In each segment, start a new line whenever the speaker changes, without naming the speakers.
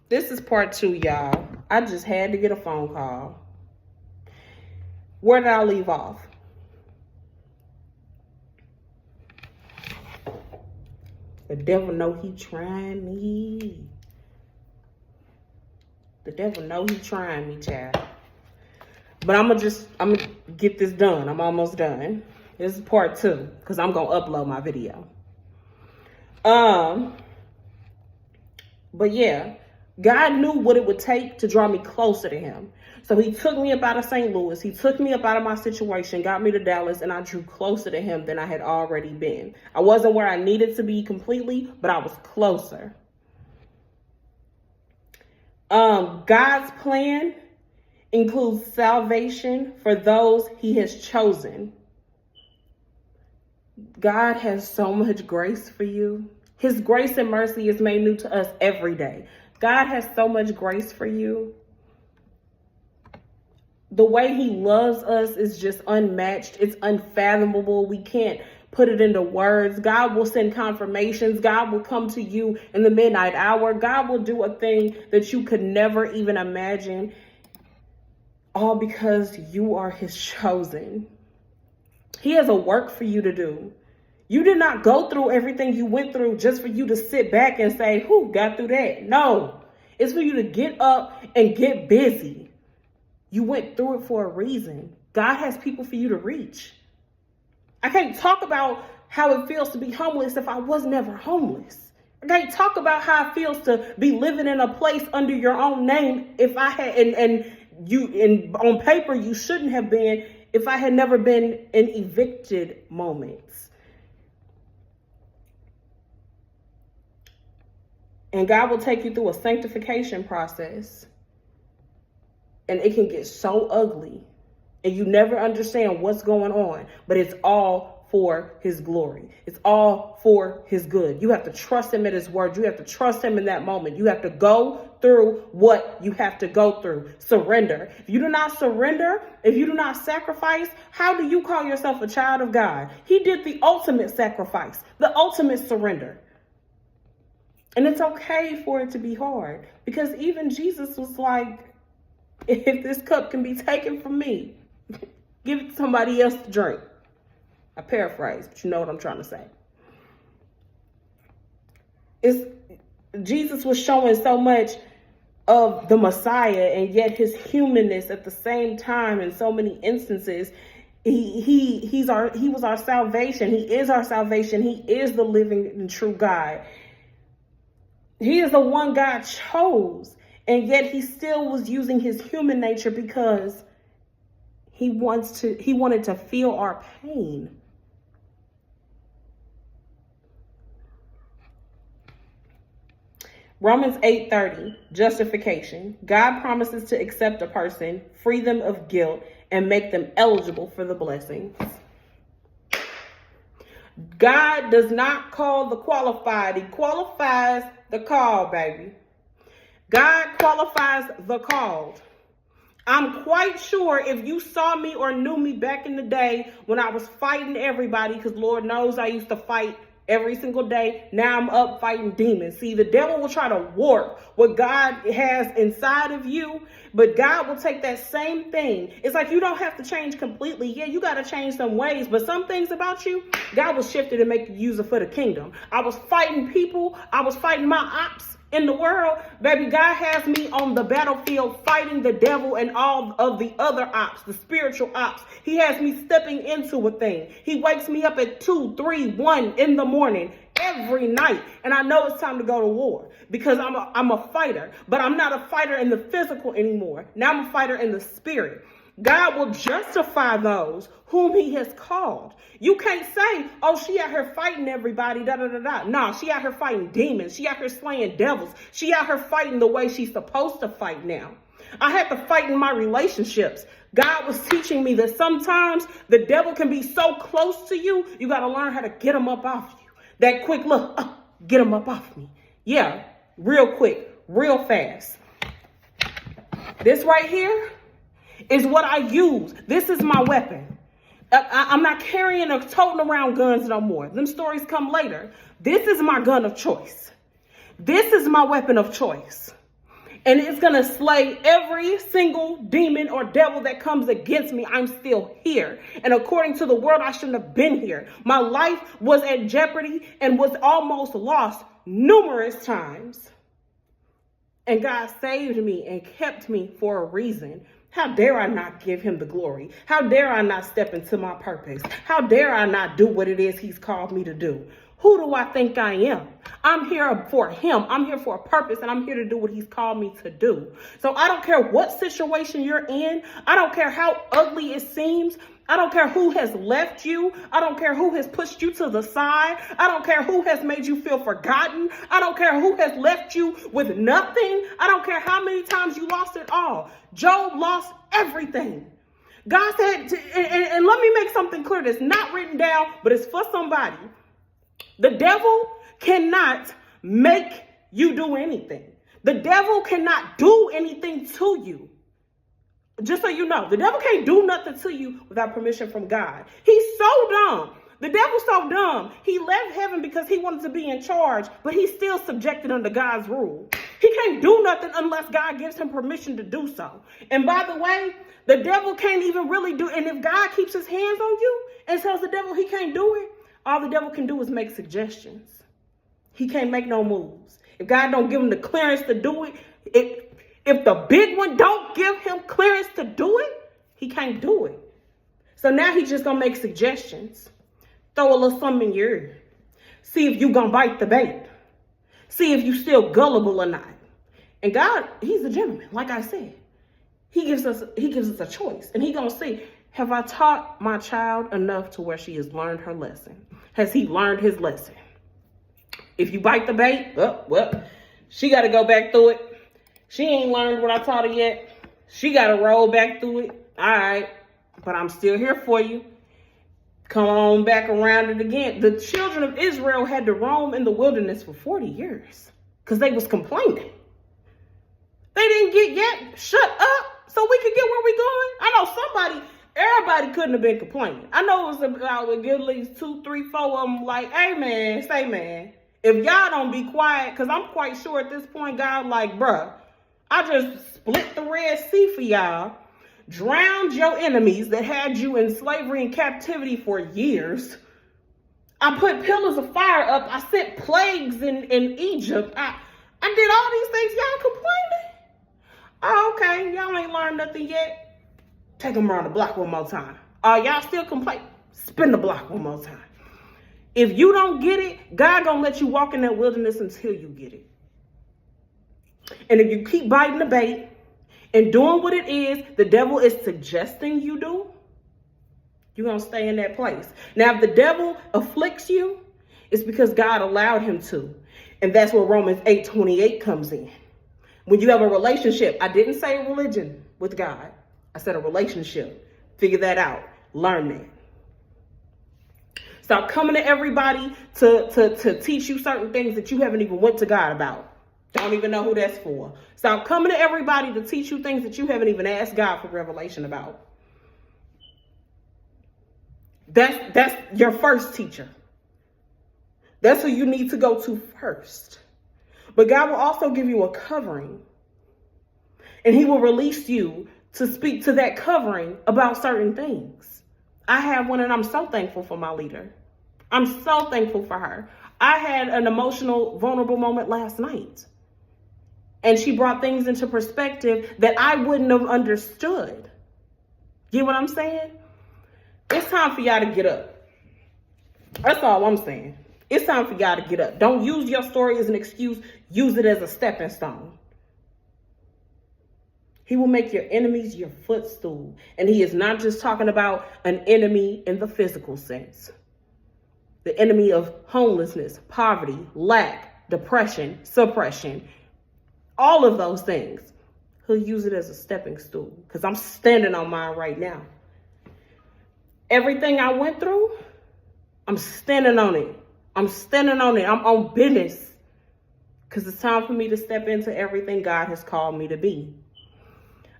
This is part 2, y'all. I just had to get a phone call. Where did I leave off? The devil know he trying me. The devil know he trying me, child. But I'm gonna get this done. I'm almost done. This is part 2, because I'm gonna upload my video. But yeah, God knew what it would take to draw me closer to him. So he took me up out of St. Louis. He took me up out of my situation, got me to Dallas, and I drew closer to him than I had already been. I wasn't where I needed to be completely, but I was closer. God's plan includes salvation for those he has chosen. God has so much grace for you. His grace and mercy is made new to us every day. God has so much grace for you. The way he loves us is just unmatched. It's unfathomable. We can't put it into words. God will send confirmations. God will come to you in the midnight hour. God will do a thing that you could never even imagine. All because you are his chosen. He has a work for you to do. You did not go through everything you went through just for you to sit back and say, who got through that? No, it's for you to get up and get busy. You went through it for a reason. God has people for you to reach. I can't talk about how it feels to be homeless if I was never homeless. I can't talk about how it feels to be living in a place under your own name if I had, and on paper you shouldn't have been, if I had never been in evicted moments. And God will take you through a sanctification process. And it can get so ugly. And you never understand what's going on. But it's all for his glory. It's all for his good. You have to trust him at his word. You have to trust him in that moment. You have to go through what you have to go through. Surrender. If you do not surrender, if you do not sacrifice, how do you call yourself a child of God? He did the ultimate sacrifice, the ultimate surrender. And it's okay for it to be hard, because even Jesus was like, if this cup can be taken from me, give it to somebody else to drink. I paraphrase, but you know what I'm trying to say. Jesus was showing so much of the Messiah, and yet his humanness at the same time in so many instances. He was our salvation. He is our salvation. He is the living and true God. He is the one God chose, and yet he still was using his human nature because he wanted to feel our pain. Romans 8:30, justification. God promises to accept a person, free them of guilt, and make them eligible for the blessings. God does not call the qualified. He qualifies the call, baby. God qualifies the called. I'm quite sure if you saw me or knew me back in the day when I was fighting everybody, because Lord knows I used to fight every single day. Now I'm up fighting demons. See, the devil will try to warp what God has inside of you, but God will take that same thing. It's like you don't have to change completely. Yeah, you got to change some ways, but some things about you, God will shift it and make you use it for the kingdom. I was fighting people. I was fighting my ops in the world. Baby, God has me on the battlefield fighting the devil and all of the other ops, the spiritual ops. He has me stepping into a thing. He wakes me up at 2, 3, 1 in the morning every night. And I know it's time to go to war because I'm a fighter, but I'm not a fighter in the physical anymore. Now I'm a fighter in the spirit. God will justify those whom he has called. You can't say, oh, she out here fighting everybody, da-da-da-da. No, she out here fighting demons. She out here slaying devils. She out here fighting the way she's supposed to fight now. I had to fight in my relationships. God was teaching me that sometimes the devil can be so close to you, you got to learn how to get him up off you. That quick look, get him up off me. Yeah, real quick, real fast. This right here is what I use. This is my weapon. I'm not carrying or toting around guns no more. Them stories come later. This is my gun of choice. This is my weapon of choice. And it's going to slay every single demon or devil that comes against me. I'm still here. And according to the world, I shouldn't have been here. My life was at jeopardy and was almost lost numerous times. And God saved me and kept me for a reason. How dare I not give him the glory? How dare I not step into my purpose? How dare I not do what it is he's called me to do? Who do I think I am? I'm here for him. I'm here for a purpose, and I'm here to do what he's called me to do. So I don't care what situation you're in. I don't care how ugly it seems. I don't care who has left you. I don't care who has pushed you to the side. I don't care who has made you feel forgotten. I don't care who has left you with nothing. I don't care how many times you lost it all. Job lost everything. God said, and let me make something clear that's not written down, but it's for somebody. The devil cannot make you do anything. The devil cannot do anything to you. Just so you know, the devil can't do nothing to you without permission from God. He's so dumb. The devil's so dumb. He left heaven because he wanted to be in charge, but he's still subjected under God's rule. He can't do nothing unless God gives him permission to do so. And by the way, the devil can't even really do, and if God keeps his hands on you and tells the devil he can't do it, all the devil can do is make suggestions. He can't make no moves. If God don't give him the clearance to do it, if the big one don't give him clearance to do it, he can't do it. So now he's just going to make suggestions. Throw a little something in your ear. See if you going to bite the bait. See if you still gullible or not. And God, he's a gentleman. Like I said, he gives us a choice. And he's going to see, have I taught my child enough to where she has learned her lesson? Has he learned his lesson? If you bite the bait, well, she got to go back through it. She ain't learned what I taught her yet. She got to roll back through it. All right, but I'm still here for you. Come on back around it again. The children of Israel had to roam in the wilderness for 40 years because they was complaining. They didn't get yet. Shut up so we could get where we going. I know everybody couldn't have been complaining. I know it was about at least 2, 3, 4 of them like, hey man, say man, if y'all don't be quiet, because I'm quite sure at this point, God like, bruh, I just split the Red Sea for y'all, drowned your enemies that had you in slavery and captivity for years. I put pillars of fire up. I sent plagues in Egypt. I did all these things. Y'all complaining? Oh, okay. Y'all ain't learned nothing yet. Take them around the block one more time. Y'all still complaining? Spin the block one more time. If you don't get it, God gonna let you walk in that wilderness until you get it. And if you keep biting the bait and doing what it is the devil is suggesting you do, you're going to stay in that place. Now, if the devil afflicts you, it's because God allowed him to. And that's where Romans 8:28 comes in. When you have a relationship, I didn't say a religion with God. I said a relationship. Figure that out. Learn that. Stop coming to everybody to teach you certain things that you haven't even went to God about. Don't even know who that's for. Stop coming to everybody to teach you things that you haven't even asked God for revelation about. That's your first teacher. That's who you need to go to first. But God will also give you a covering. And he will release you to speak to that covering about certain things. I have one, and I'm so thankful for my leader. I'm so thankful for her. I had an emotional, vulnerable moment last night. And she brought things into perspective that I wouldn't have understood. Get what I'm saying? It's time for y'all to get up. That's all I'm saying. It's time for y'all to get up. Don't use your story as an excuse. Use it as a stepping stone. He will make your enemies your footstool. And he is not just talking about an enemy in the physical sense. The enemy of homelessness, poverty, lack, depression, suppression, all of those things. He'll use it as a stepping stool because I'm standing on mine right now. Everything I went through, I'm standing on it. I'm standing on it. I'm on business because it's time for me to step into everything God has called me to be.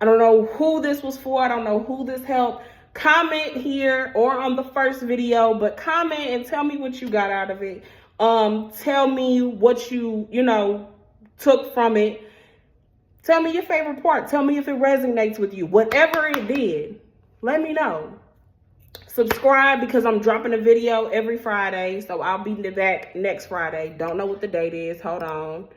I don't know who this was for. I don't know who this helped. Comment here or on the first video, but comment and tell me what you got out of it. Tell me what you took from it. Tell me your favorite part. Tell me if it resonates with you. Whatever it did, let me know. Subscribe because I'm dropping a video every Friday. So I'll be back next Friday. Don't know what the date is. Hold on.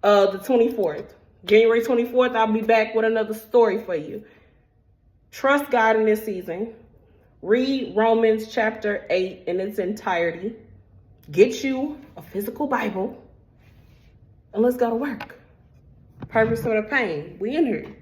The 24th. January 24th, I'll be back with another story for you. Trust God in this season. Read Romans chapter 8 in its entirety. Get you a physical Bible. And let's go to work. Purpose or the pain. We in here.